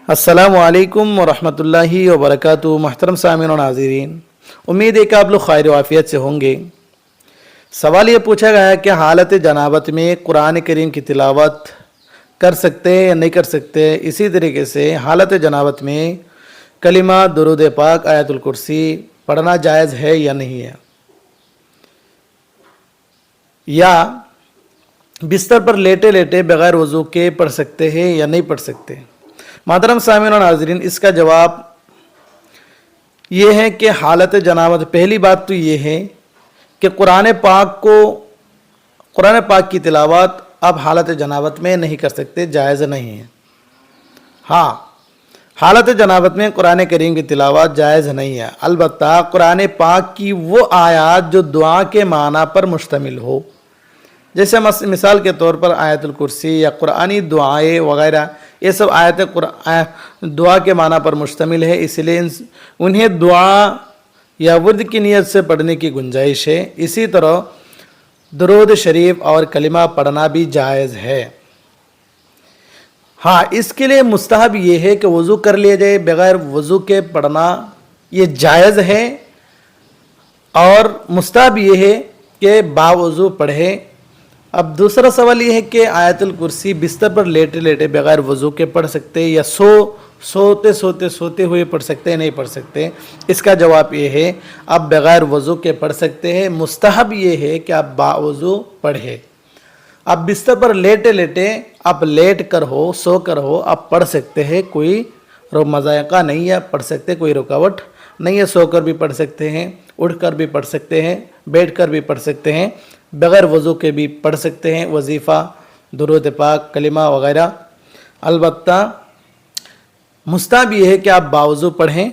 अस्सलामु अलैकुम वरहमतुल्लाहि वबरकातुहू। मुहतरम सामीन और नाज़रीन, उम्मीद है कि आप लोग खैर वाफ़ियत से होंगे। सवाल ये पूछा गया है कि हालत जनाबत में कुरान करीम की तिलावत कर सकते हैं या नहीं कर सकते। इसी तरीके से हालत जनाबत में कलिमा, दुरूद पाक, आयतुल कुर्सी पढ़ना जायज़ है या नहीं है, या बिस्तर पर लेटे लेटे बग़ैर वज़ू के पढ़ सकते हैं या नहीं पढ़ सकते। मोहतरम सामीन और नाज़रीन, इसका जवाब ये है कि हालत जनाबत, पहली बात तो ये है कि कुरान पाक की तिलावत अब हालत जनाबत में नहीं कर सकते, जायज़ नहीं है। हाँ, हालत जनाबत में कुरान करीम की तिलावत जायज़ नहीं है। अलबत्ता कुरान पाक की वो आयत जो दुआ के माना पर मुश्तमिल हो, जैसे मिसाल के तौर पर आयतुल कुर्सी या कुरानी दुआएं वगैरह, ये सब आयतें दुआ के माना पर मुश्तमिल है, इसलिए उन्हें दुआ या वर्द की नीयत से पढ़ने की गुंजाइश है। इसी तरह दुरूद शरीफ और कलिमा पढ़ना भी जायज़ है। हाँ, इसके लिए मुस्तहब ये है कि वज़ू कर लिया जाए, बग़ैर वज़ू के पढ़ना ये जायज़ है, और मुस्तहब ये है कि बावज़ू पढ़े। अब दूसरा सवाल ये है कि आयतुल कुर्सी बिस्तर पर लेटे लेटे बग़ैर वज़ू के पढ़ सकते हैं या सोते हुए पढ़ सकते हैं, नहीं पढ़ सकते। इसका जवाब ये है, आप बग़ैर वज़ू के पढ़ सकते हैं। मुस्तहब ये है कि आप बावज़ू पढ़े। आप बिस्तर पर लेटे लेटे, आप लेट कर हो, सो कर हो, आप पढ़ सकते हैं, कोई मज़ायक़ा नहीं है, पढ़ सकते, कोई रुकावट नहीं है। सो कर भी पढ़ सकते हैं, उठ कर भी पढ़ सकते हैं, बैठ कर भी पढ़ सकते हैं, बग़ैर वज़ू के भी पढ़ सकते हैं, वजीफ़ा, दुरूद पाक, कलिमा वगैरह। अलबत्ता मुस्तहब ये है कि आप बावज़ू पढ़ें।